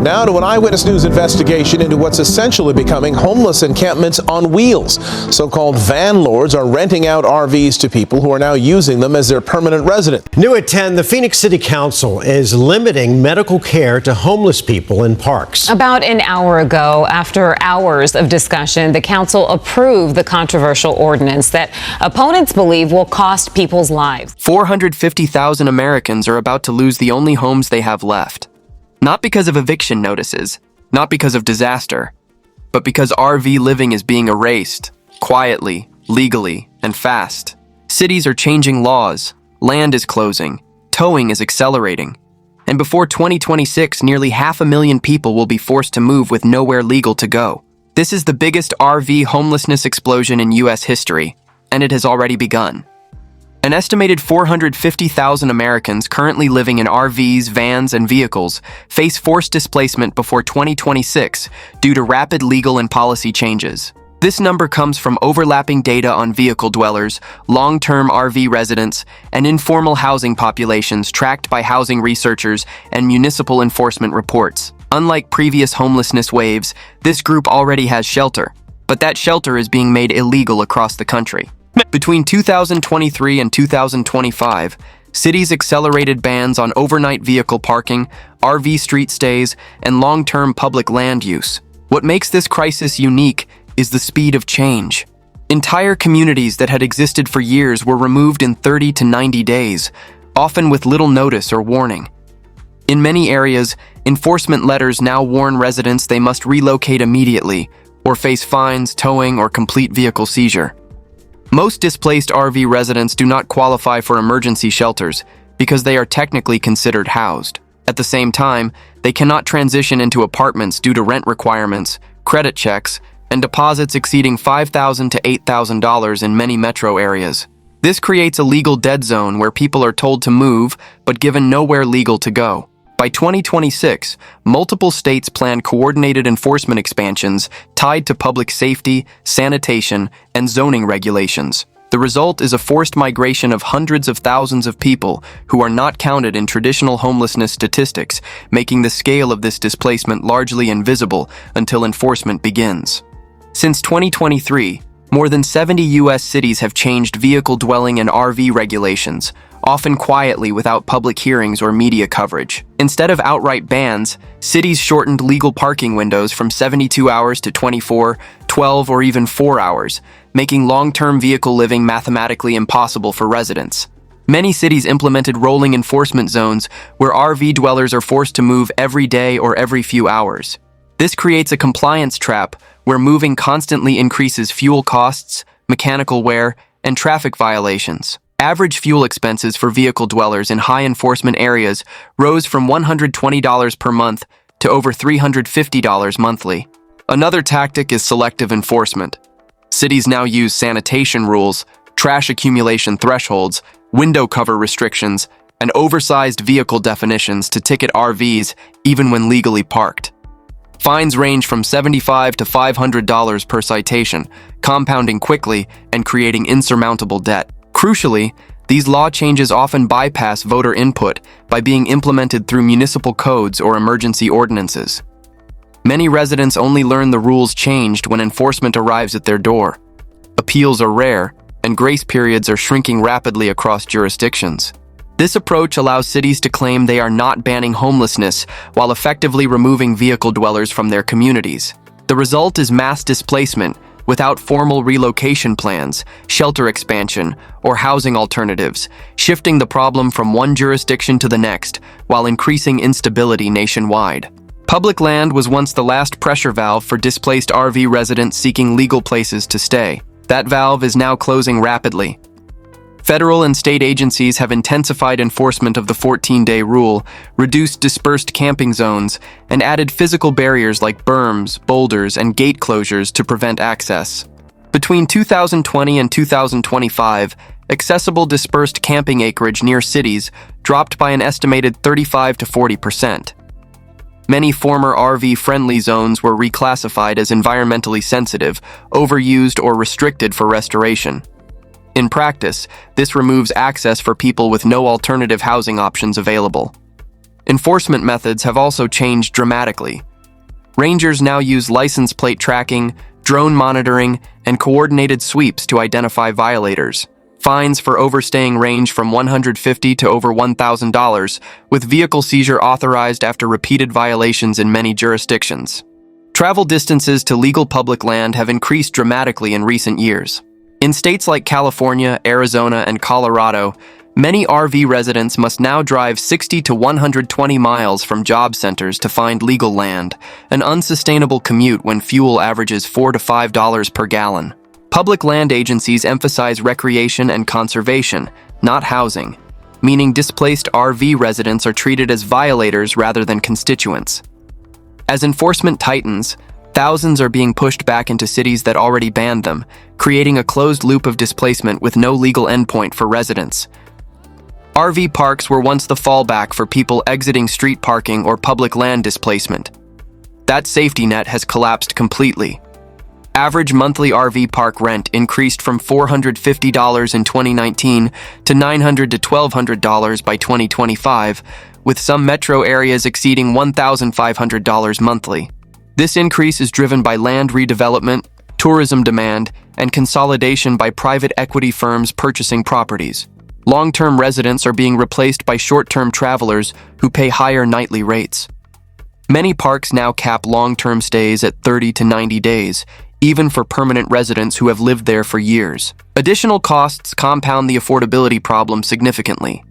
Now to an Eyewitness News investigation into what's essentially becoming homeless encampments on wheels. So-called van lords are renting out RVs to people who are now using them as their permanent residence. New at 10, the Phoenix City Council is limiting medical care to homeless people in parks. About an hour ago, after hours of discussion, the council approved the controversial ordinance that opponents believe will cost people's lives. 450,000 Americans are about to lose the only homes they have left. Not because of eviction notices, not because of disaster, but because RV living is being erased, quietly, legally, and fast. Cities are changing laws, land is closing, towing is accelerating, and before 2026, nearly 500,000 people will be forced to move with nowhere legal to go. This is the biggest RV homelessness explosion in U.S. history, and it has already begun. An estimated 450,000 Americans currently living in RVs, vans, and vehicles face forced displacement before 2026 due to rapid legal and policy changes. This number comes from overlapping data on vehicle dwellers, long-term RV residents, and informal housing populations tracked by housing researchers and municipal enforcement reports. Unlike previous homelessness waves, this group already has shelter, but that shelter is being made illegal across the country. Between 2023 and 2025, cities accelerated bans on overnight vehicle parking, RV street stays, and long-term public land use. What makes this crisis unique is the speed of change. Entire communities that had existed for years were removed in 30 to 90 days, often with little notice or warning. In many areas, enforcement letters now warn residents they must relocate immediately or face fines, towing, or complete vehicle seizure. Most displaced RV residents do not qualify for emergency shelters because they are technically considered housed. At the same time, they cannot transition into apartments due to rent requirements, credit checks, and deposits exceeding $5,000 to $8,000 in many metro areas. This creates a legal dead zone where people are told to move but given nowhere legal to go. By 2026, multiple states plan coordinated enforcement expansions tied to public safety, sanitation, and zoning regulations. The result is a forced migration of hundreds of thousands of people who are not counted in traditional homelessness statistics, making the scale of this displacement largely invisible until enforcement begins. Since 2023, more than 70 U.S. cities have changed vehicle dwelling and RV regulations, often quietly without public hearings or media coverage. Instead of outright bans, cities shortened legal parking windows from 72 hours to 24, 12, or even 4 hours, making long-term vehicle living mathematically impossible for residents. Many cities implemented rolling enforcement zones where RV dwellers are forced to move every day or every few hours. This creates a compliance trap where moving constantly increases fuel costs, mechanical wear, and traffic violations. Average fuel expenses for vehicle dwellers in high enforcement areas rose from $120 per month to over $350 monthly. Another tactic is selective enforcement. Cities now use sanitation rules, trash accumulation thresholds, window cover restrictions, and oversized vehicle definitions to ticket RVs even when legally parked. Fines range from $75 to $500 per citation, compounding quickly and creating insurmountable debt. Crucially, these law changes often bypass voter input by being implemented through municipal codes or emergency ordinances. Many residents only learn the rules changed when enforcement arrives at their door. Appeals are rare, and grace periods are shrinking rapidly across jurisdictions. This approach allows cities to claim they are not banning homelessness while effectively removing vehicle dwellers from their communities. The result is mass displacement without formal relocation plans, shelter expansion, or housing alternatives, shifting the problem from one jurisdiction to the next while increasing instability nationwide. Public land was once the last pressure valve for displaced RV residents seeking legal places to stay. That valve is now closing rapidly. Federal and state agencies have intensified enforcement of the 14-day rule, reduced dispersed camping zones, and added physical barriers like berms, boulders, and gate closures to prevent access. Between 2020 and 2025, accessible dispersed camping acreage near cities dropped by an estimated 35 to 40%. Many former RV-friendly zones were reclassified as environmentally sensitive, overused, or restricted for restoration. In practice, this removes access for people with no alternative housing options available. Enforcement methods have also changed dramatically. Rangers now use license plate tracking, drone monitoring, and coordinated sweeps to identify violators. Fines for overstaying range from $150 to over $1,000, with vehicle seizure authorized after repeated violations in many jurisdictions. Travel distances to legal public land have increased dramatically in recent years. In states like California, Arizona, and Colorado, many RV residents must now drive 60 to 120 miles from job centers to find legal land, an unsustainable commute when fuel averages $4 to $5 per gallon. Public land agencies emphasize recreation and conservation, not housing, meaning displaced RV residents are treated as violators rather than constituents. As enforcement tightens, thousands are being pushed back into cities that already banned them, creating a closed loop of displacement with no legal endpoint for residents. RV parks were once the fallback for people exiting street parking or public land displacement. That safety net has collapsed completely. Average monthly RV park rent increased from $450 in 2019 to $900 to $1,200 by 2025, with some metro areas exceeding $1,500 monthly. This increase is driven by land redevelopment, tourism demand, and consolidation by private equity firms purchasing properties. Long-term residents are being replaced by short-term travelers who pay higher nightly rates. Many parks now cap long-term stays at 30 to 90 days, even for permanent residents who have lived there for years. Additional costs compound the affordability problem significantly.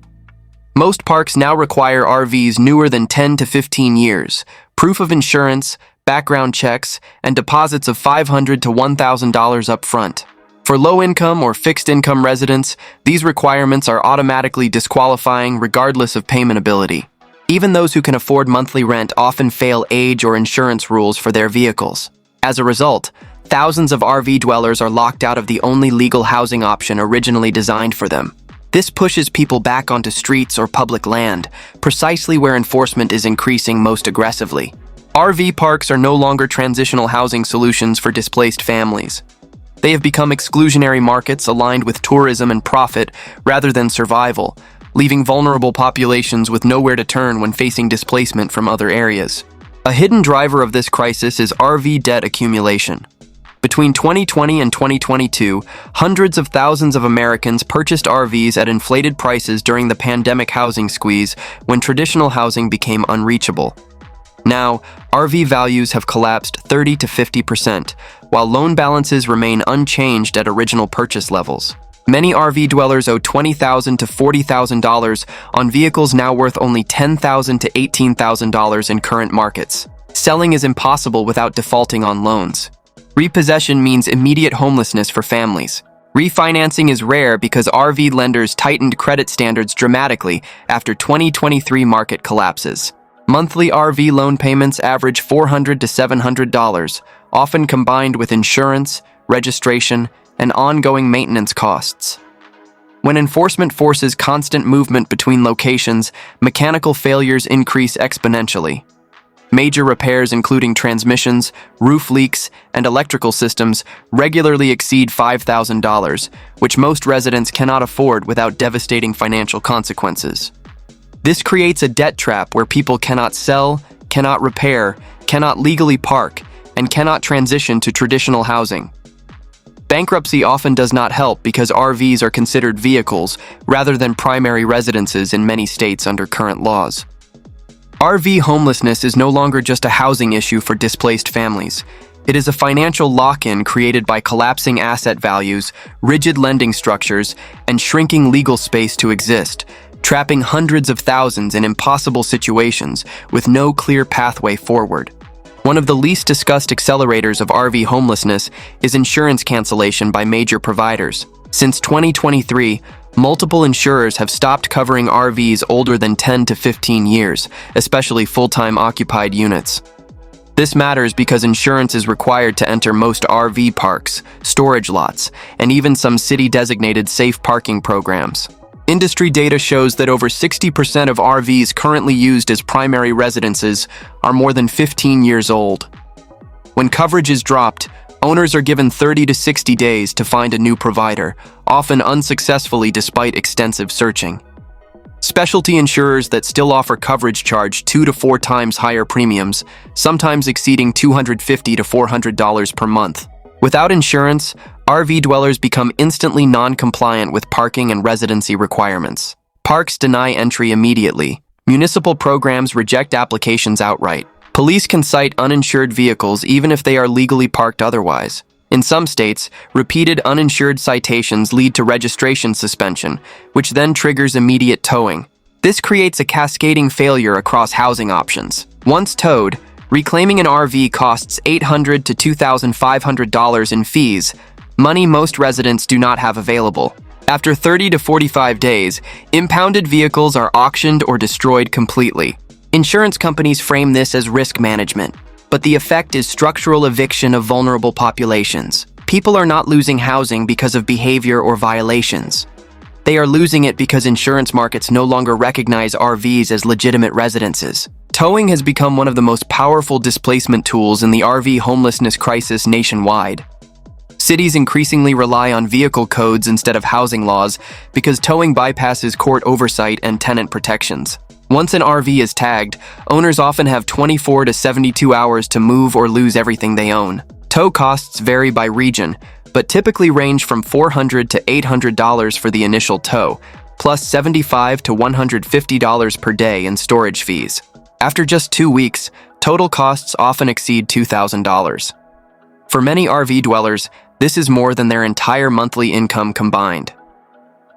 Most parks now require RVs newer than 10 to 15 years, proof of insurance, background checks, and deposits of $500 to $1,000 up front. For low-income or fixed-income residents, these requirements are automatically disqualifying regardless of payment ability. Even those who can afford monthly rent often fail age or insurance rules for their vehicles. As a result, thousands of RV dwellers are locked out of the only legal housing option originally designed for them. This pushes people back onto streets or public land, precisely where enforcement is increasing most aggressively. RV parks are no longer transitional housing solutions for displaced families. They have become exclusionary markets aligned with tourism and profit rather than survival, leaving vulnerable populations with nowhere to turn when facing displacement from other areas. A hidden driver of this crisis is RV debt accumulation. Between 2020 and 2022, hundreds of thousands of Americans purchased RVs at inflated prices during the pandemic housing squeeze when traditional housing became unreachable. Now, RV values have collapsed 30 to 50%, while loan balances remain unchanged at original purchase levels. Many RV dwellers owe $20,000 to $40,000 on vehicles now worth only $10,000 to $18,000 in current markets. Selling is impossible without defaulting on loans. Repossession means immediate homelessness for families. Refinancing is rare because RV lenders tightened credit standards dramatically after 2023 market collapses. Monthly RV loan payments average $400 to $700, often combined with insurance, registration, and ongoing maintenance costs. When enforcement forces constant movement between locations, mechanical failures increase exponentially. Major repairs including transmissions, roof leaks, and electrical systems regularly exceed $5,000, which most residents cannot afford without devastating financial consequences. This creates a debt trap where people cannot sell, cannot repair, cannot legally park, and cannot transition to traditional housing. Bankruptcy often does not help because RVs are considered vehicles rather than primary residences in many states under current laws. RV homelessness is no longer just a housing issue for displaced families. It is a financial lock-in created by collapsing asset values, rigid lending structures, and shrinking legal space to exist, trapping hundreds of thousands in impossible situations with no clear pathway forward. One of the least discussed accelerators of RV homelessness is insurance cancellation by major providers. Since 2023, multiple insurers have stopped covering RVs older than 10 to 15 years, especially full-time occupied units. This matters because insurance is required to enter most RV parks, storage lots, and even some city-designated safe parking programs. Industry data shows that over 60% of RVs currently used as primary residences are more than 15 years old. When coverage is dropped, owners are given 30 to 60 days to find a new provider, often unsuccessfully despite extensive searching. Specialty insurers that still offer coverage charge 2 to 4 times higher premiums, sometimes exceeding $250 to $400 per month. Without insurance, RV dwellers become instantly non-compliant with parking and residency requirements. Parks deny entry immediately. Municipal programs reject applications outright. Police can cite uninsured vehicles even if they are legally parked otherwise. In some states, repeated uninsured citations lead to registration suspension, which then triggers immediate towing. This creates a cascading failure across housing options. Once towed, reclaiming an RV costs $800 to $2,500 in fees, money most residents do not have available. After 30 to 45 days, impounded vehicles are auctioned or destroyed completely. Insurance companies frame this as risk management, but the effect is structural eviction of vulnerable populations. People are not losing housing because of behavior or violations. They are losing it because insurance markets no longer recognize RVs as legitimate residences. Towing has become one of the most powerful displacement tools in the RV homelessness crisis nationwide. Cities increasingly rely on vehicle codes instead of housing laws because towing bypasses court oversight and tenant protections. Once an RV is tagged, owners often have 24 to 72 hours to move or lose everything they own. Tow costs vary by region, but typically range from $400 to $800 for the initial tow, plus $75 to $150 per day in storage fees. After just 2 weeks, total costs often exceed $2,000. For many RV dwellers, this is more than their entire monthly income combined.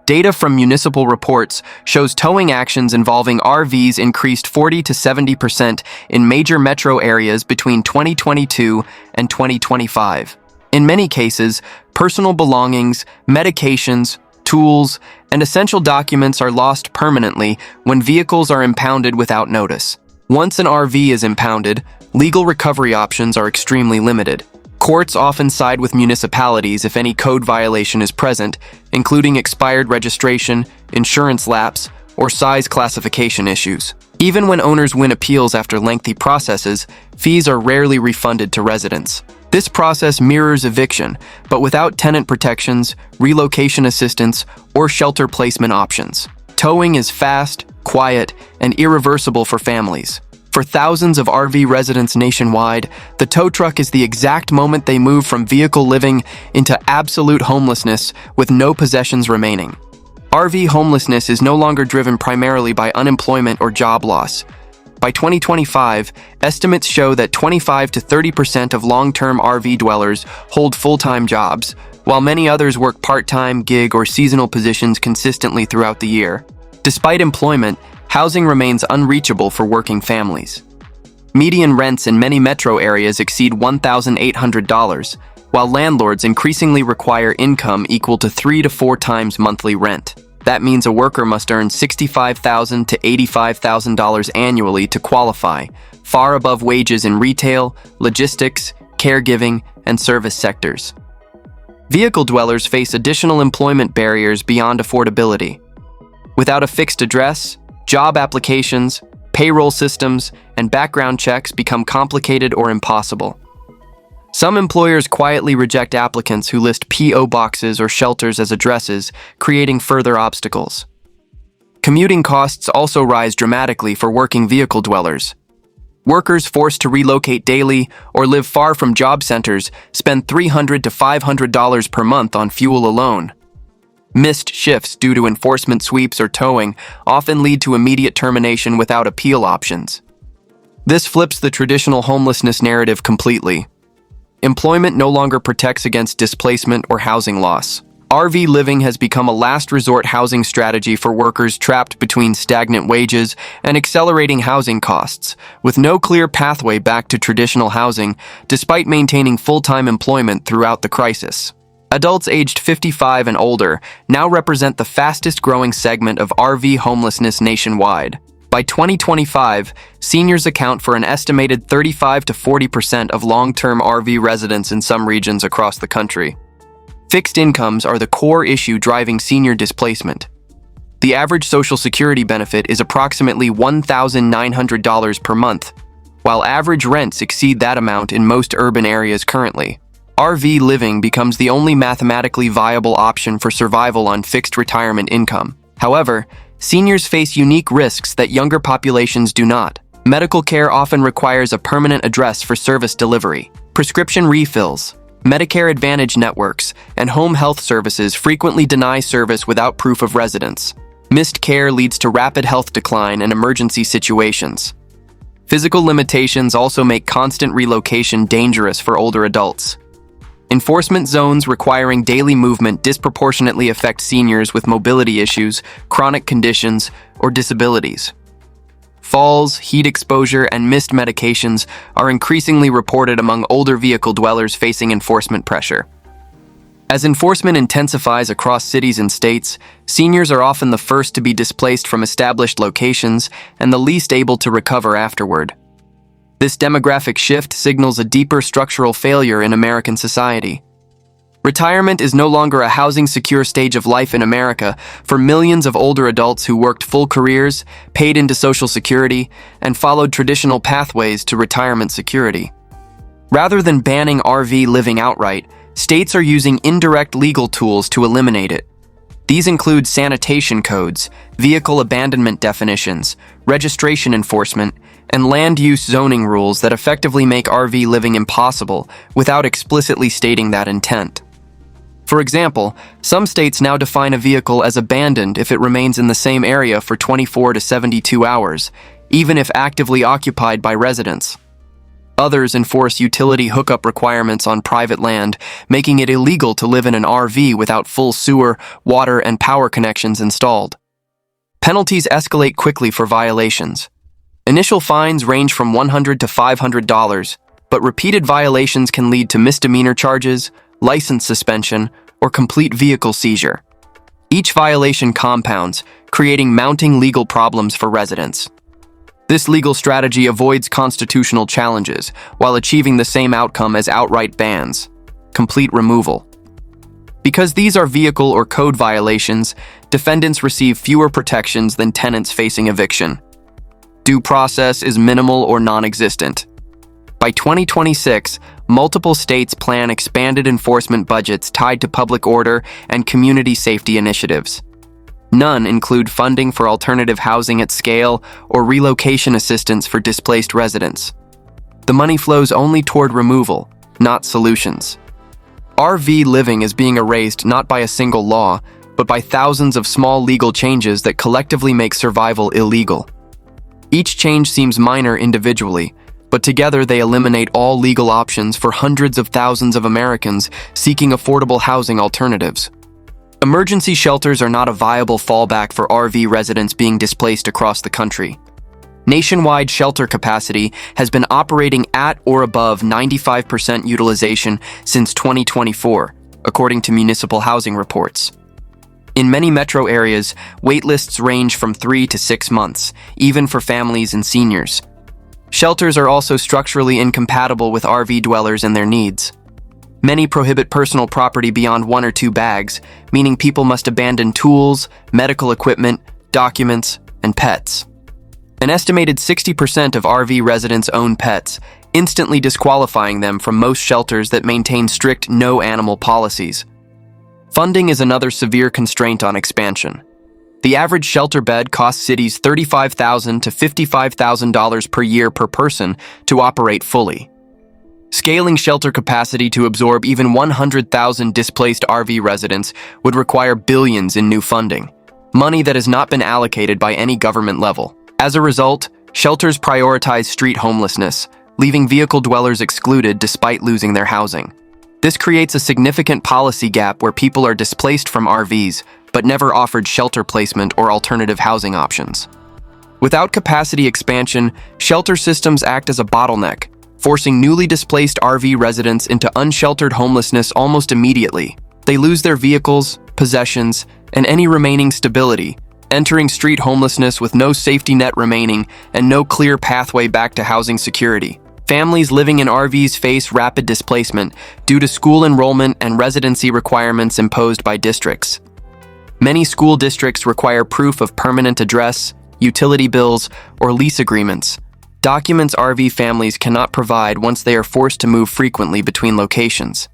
Data from municipal reports shows towing actions involving RVs increased 40 to 70% in major metro areas between 2022 and 2025. In many cases, personal belongings, medications, tools, and essential documents are lost permanently when vehicles are impounded without notice. Once an RV is impounded, legal recovery options are extremely limited. Courts often side with municipalities if any code violation is present, including expired registration, insurance lapse, or size classification issues. Even when owners win appeals after lengthy processes, fees are rarely refunded to residents. This process mirrors eviction, but without tenant protections, relocation assistance, or shelter placement options. Towing is fast, quiet, and irreversible for families. For thousands of RV residents nationwide, the tow truck is the exact moment they move from vehicle living into absolute homelessness with no possessions remaining. RV homelessness is no longer driven primarily by unemployment or job loss. By 2025, estimates show that 25 to 30% of long-term RV dwellers hold full-time jobs, while many others work part-time, gig, or seasonal positions consistently throughout the year. Despite employment, housing remains unreachable for working families. Median rents in many metro areas exceed $1,800, while landlords increasingly require income equal to 3 to 4 times monthly rent. That means a worker must earn $65,000 to $85,000 annually to qualify, far above wages in retail, logistics, caregiving, and service sectors. Vehicle dwellers face additional employment barriers beyond affordability. Without a fixed address, job applications, payroll systems, and background checks become complicated or impossible. Some employers quietly reject applicants who list P.O. boxes or shelters as addresses, creating further obstacles. Commuting costs also rise dramatically for working vehicle dwellers. Workers forced to relocate daily or live far from job centers spend $300 to $500 per month on fuel alone. Missed shifts due to enforcement sweeps or towing often lead to immediate termination without appeal options. This flips the traditional homelessness narrative completely. Employment no longer protects against displacement or housing loss. RV living has become a last resort housing strategy for workers trapped between stagnant wages and accelerating housing costs, with no clear pathway back to traditional housing despite maintaining full-time employment throughout the crisis. Adults aged 55 and older now represent the fastest growing segment of RV homelessness nationwide. By 2025, seniors account for an estimated 35 to 40% of long-term RV residents in some regions across the country. Fixed incomes are the core issue driving senior displacement. The average Social Security benefit is approximately $1,900 per month, while average rents exceed that amount in most urban areas currently. RV living becomes the only mathematically viable option for survival on fixed retirement income. However, Seniors face unique risks that younger populations do not. Medical care often requires a permanent address for service delivery. Prescription refills, Medicare Advantage networks, and home health services frequently deny service without proof of residence. Missed care leads to rapid health decline and emergency situations. Physical limitations also make constant relocation dangerous for older adults. Enforcement zones requiring daily movement disproportionately affect seniors with mobility issues, chronic conditions, or disabilities. Falls, heat exposure, and missed medications are increasingly reported among older vehicle dwellers facing enforcement pressure. As enforcement intensifies across cities and states, seniors are often the first to be displaced from established locations and the least able to recover afterward. This demographic shift signals a deeper structural failure in American society. Retirement is no longer a housing-secure stage of life in America for millions of older adults who worked full careers, paid into Social Security, and followed traditional pathways to retirement security. Rather than banning RV living outright, states are using indirect legal tools to eliminate it. These include sanitation codes, vehicle abandonment definitions, registration enforcement, and land use zoning rules that effectively make RV living impossible without explicitly stating that intent. For example, some states now define a vehicle as abandoned if it remains in the same area for 24 to 72 hours, even if actively occupied by residents. Others enforce utility hookup requirements on private land, making it illegal to live in an RV without full sewer, water, and power connections installed. Penalties escalate quickly for violations. Initial fines range from $100 to $500, but repeated violations can lead to misdemeanor charges, license suspension, or complete vehicle seizure. Each violation compounds, creating mounting legal problems for residents. This legal strategy avoids constitutional challenges while achieving the same outcome as outright bans: complete removal. Because these are vehicle or code violations, defendants receive fewer protections than tenants facing eviction. Due process is minimal or non-existent. By 2026, multiple states plan expanded enforcement budgets tied to public order and community safety initiatives. None include funding for alternative housing at scale or relocation assistance for displaced residents. The money flows only toward removal, not solutions. RV living is being erased not by a single law, but by thousands of small legal changes that collectively make survival illegal. Each change seems minor individually, but together they eliminate all legal options for hundreds of thousands of Americans seeking affordable housing alternatives. Emergency shelters are not a viable fallback for RV residents being displaced across the country. Nationwide shelter capacity has been operating at or above 95% utilization since 2024, according to municipal housing reports. In many metro areas, waitlists range from 3 to 6 months, even for families and seniors. Shelters are also structurally incompatible with RV dwellers and their needs. Many prohibit personal property beyond 1 or 2 bags, meaning people must abandon tools, medical equipment, documents, and pets. An estimated 60% of RV residents own pets, instantly disqualifying them from most shelters that maintain strict no-animal policies. Funding is another severe constraint on expansion. The average shelter bed costs cities $35,000 to $55,000 per year per person to operate fully. Scaling shelter capacity to absorb even 100,000 displaced RV residents would require billions in new funding, money that has not been allocated by any government level. As a result, shelters prioritize street homelessness, leaving vehicle dwellers excluded despite losing their housing. This creates a significant policy gap where people are displaced from RVs, but never offered shelter placement or alternative housing options. Without capacity expansion, shelter systems act as a bottleneck, forcing newly displaced RV residents into unsheltered homelessness almost immediately. They lose their vehicles, possessions, and any remaining stability, entering street homelessness with no safety net remaining and no clear pathway back to housing security. Families living in RVs face rapid displacement due to school enrollment and residency requirements imposed by districts. Many school districts require proof of permanent address, utility bills, or lease agreements, documents RV families cannot provide once they are forced to move frequently between locations.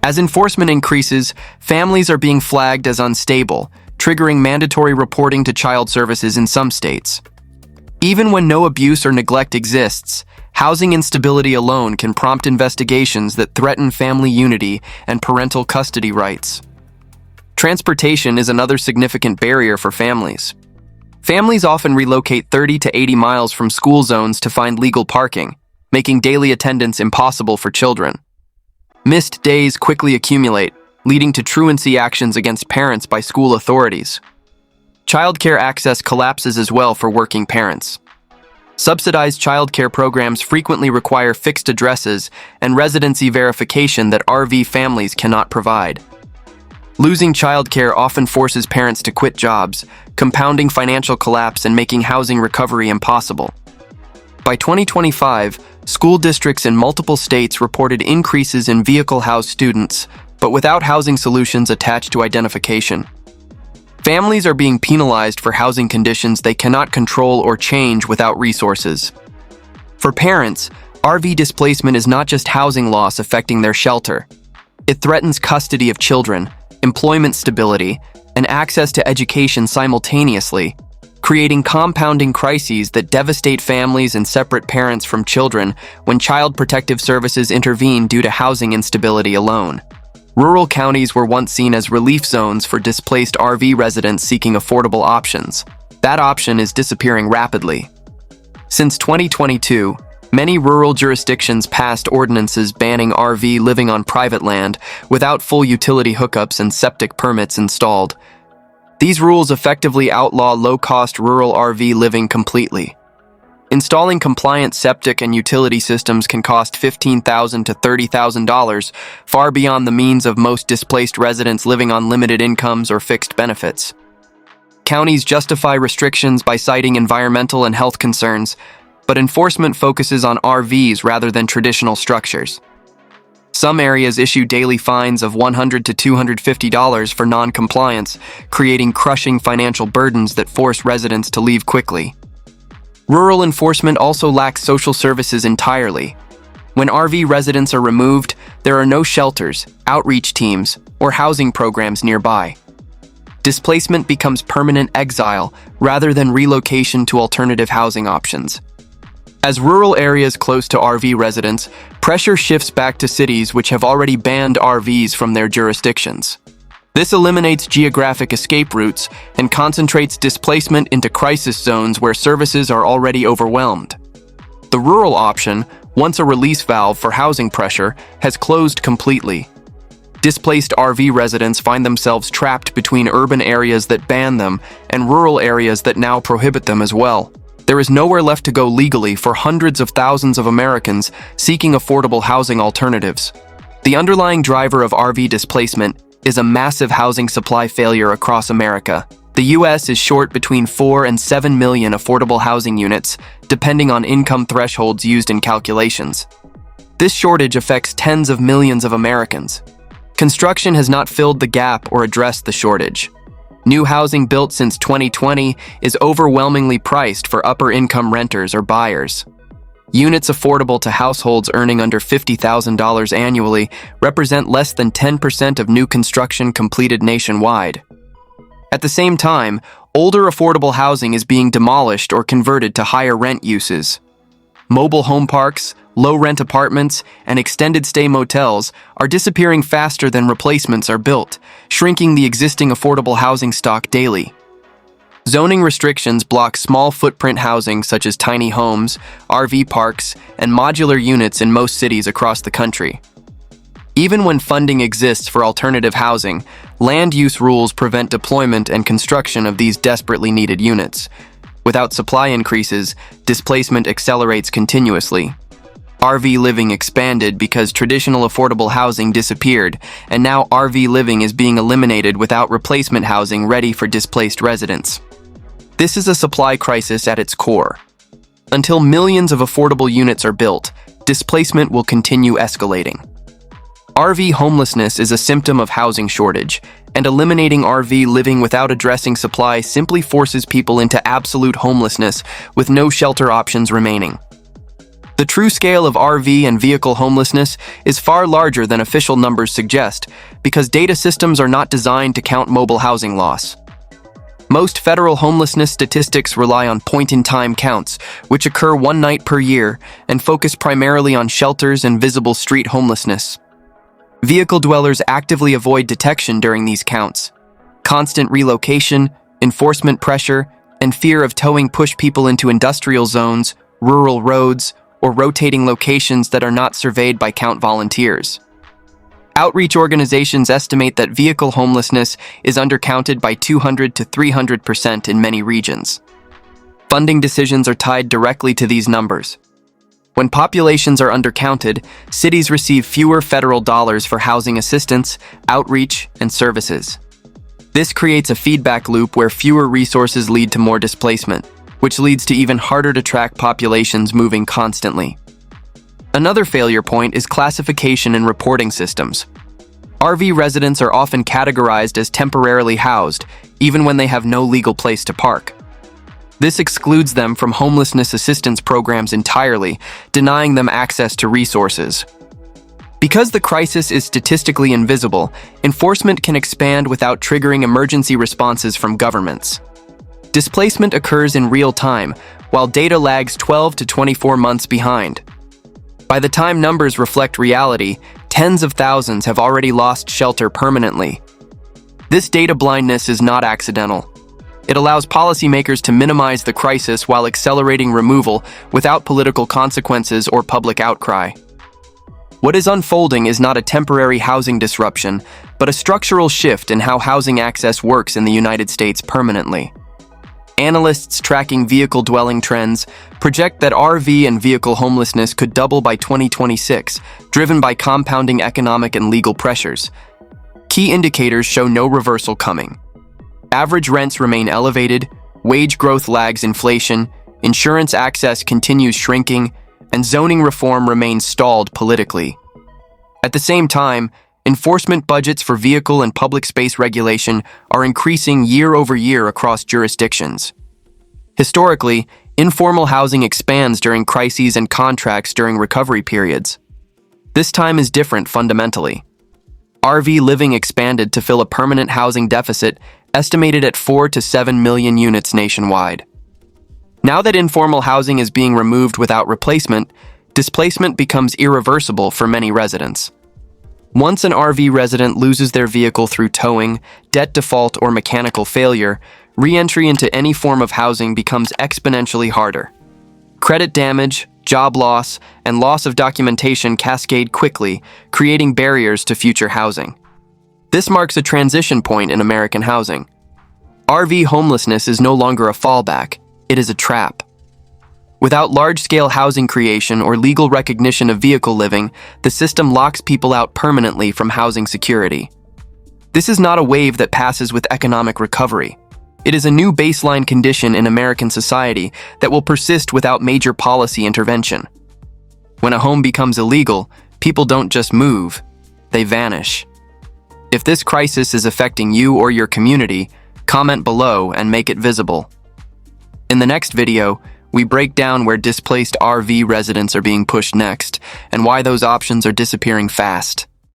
As enforcement increases, families are being flagged as unstable, triggering mandatory reporting to child services in some states. Even when no abuse or neglect exists, housing instability alone can prompt investigations that threaten family unity and parental custody rights. Transportation is another significant barrier for families. Families often relocate 30 to 80 miles from school zones to find legal parking, making daily attendance impossible for children. Missed days quickly accumulate, leading to truancy actions against parents by school authorities. Childcare access collapses as well for working parents. Subsidized childcare programs frequently require fixed addresses and residency verification that RV families cannot provide. Losing childcare often forces parents to quit jobs, compounding financial collapse and making housing recovery impossible. By 2025, school districts in multiple states reported increases in vehicle-housed students, but without housing solutions attached to identification. Families are being penalized for housing conditions they cannot control or change without resources. For parents, RV displacement is not just housing loss affecting their shelter. It threatens custody of children, employment stability, and access to education simultaneously, creating compounding crises that devastate families and separate parents from children when Child Protective Services intervene due to housing instability alone. Rural counties were once seen as relief zones for displaced RV residents seeking affordable options. That option is disappearing rapidly. Since 2022, many rural jurisdictions passed ordinances banning RV living on private land without full utility hookups and septic permits installed. These rules effectively outlaw low-cost rural RV living completely. Installing compliant septic and utility systems can cost $15,000 to $30,000, far beyond the means of most displaced residents living on limited incomes or fixed benefits. Counties justify restrictions by citing environmental and health concerns, but enforcement focuses on RVs rather than traditional structures. Some areas issue daily fines of $100 to $250 for non-compliance, creating crushing financial burdens that force residents to leave quickly. Rural enforcement also lacks social services entirely. When RV residents are removed, there are no shelters, outreach teams, or housing programs nearby. Displacement becomes permanent exile rather than relocation to alternative housing options. As rural areas close to RV residents, pressure shifts back to cities which have already banned RVs from their jurisdictions. This eliminates geographic escape routes and concentrates displacement into crisis zones where services are already overwhelmed. The rural option, once a release valve for housing pressure, has closed completely. Displaced RV residents find themselves trapped between urban areas that ban them and rural areas that now prohibit them as well. There is nowhere left to go legally for hundreds of thousands of Americans seeking affordable housing alternatives. The underlying driver of RV displacement is a massive housing supply failure across America. The U.S. is short between 4 and 7 million affordable housing units, depending on income thresholds used in calculations. This shortage affects tens of millions of Americans. Construction has not filled the gap or addressed the shortage. New housing built since 2020 is overwhelmingly priced for upper-income renters or buyers. Units affordable to households earning under $50,000 annually represent less than 10% of new construction completed nationwide. At the same time, older affordable housing is being demolished or converted to higher rent uses. Mobile home parks, low-rent apartments, and extended-stay motels are disappearing faster than replacements are built, shrinking the existing affordable housing stock daily. Zoning restrictions block small-footprint housing such as tiny homes, RV parks, and modular units in most cities across the country. Even when funding exists for alternative housing, land use rules prevent deployment and construction of these desperately needed units. Without supply increases, displacement accelerates continuously. RV living expanded because traditional affordable housing disappeared, and now RV living is being eliminated without replacement housing ready for displaced residents. This is a supply crisis at its core. Until millions of affordable units are built, displacement will continue escalating. RV homelessness is a symptom of housing shortage, and eliminating RV living without addressing supply simply forces people into absolute homelessness with no shelter options remaining. The true scale of RV and vehicle homelessness is far larger than official numbers suggest, because data systems are not designed to count mobile housing loss. Most federal homelessness statistics rely on point-in-time counts, which occur one night per year and focus primarily on shelters and visible street homelessness. Vehicle dwellers actively avoid detection during these counts. Constant relocation, enforcement pressure, and fear of towing push people into industrial zones, rural roads, or rotating locations that are not surveyed by count volunteers. Outreach organizations estimate that vehicle homelessness is undercounted by 200 to 300% in many regions. Funding decisions are tied directly to these numbers. When populations are undercounted, cities receive fewer federal dollars for housing assistance, outreach, and services. This creates a feedback loop where fewer resources lead to more displacement, which leads to even harder to track populations moving constantly. Another failure point is classification and reporting systems. RV residents are often categorized as temporarily housed, even when they have no legal place to park. This excludes them from homelessness assistance programs entirely, denying them access to resources. Because the crisis is statistically invisible, enforcement can expand without triggering emergency responses from governments. Displacement occurs in real time, while data lags 12 to 24 months behind. By the time numbers reflect reality, tens of thousands have already lost shelter permanently. This data blindness is not accidental. It allows policymakers to minimize the crisis while accelerating removal without political consequences or public outcry. What is unfolding is not a temporary housing disruption, but a structural shift in how housing access works in the United States permanently. Analysts tracking vehicle dwelling trends project that RV and vehicle homelessness could double by 2026, driven by compounding economic and legal pressures. Key indicators show no reversal coming. Average rents remain elevated, wage growth lags inflation, insurance access continues shrinking, and zoning reform remains stalled politically. At the same time, enforcement budgets for vehicle and public space regulation are increasing year over year across jurisdictions. Historically, informal housing expands during crises and contracts during recovery periods. This time is different fundamentally. RV living expanded to fill a permanent housing deficit estimated at 4 to 7 million units nationwide. Now that informal housing is being removed without replacement, displacement becomes irreversible for many residents. Once an RV resident loses their vehicle through towing, debt default, or mechanical failure, re-entry into any form of housing becomes exponentially harder. Credit damage, job loss, and loss of documentation cascade quickly, creating barriers to future housing. This marks a transition point in American housing. RV homelessness is no longer a fallback, it is a trap. Without large-scale housing creation or legal recognition of vehicle living, the system locks people out permanently from housing security. This is not a wave that passes with economic recovery. It is a new baseline condition in American society that will persist without major policy intervention. When a home becomes illegal, people don't just move, they vanish. If this crisis is affecting you or your community, comment below and make it visible. In the next video, we break down where displaced RV residents are being pushed next and why those options are disappearing fast.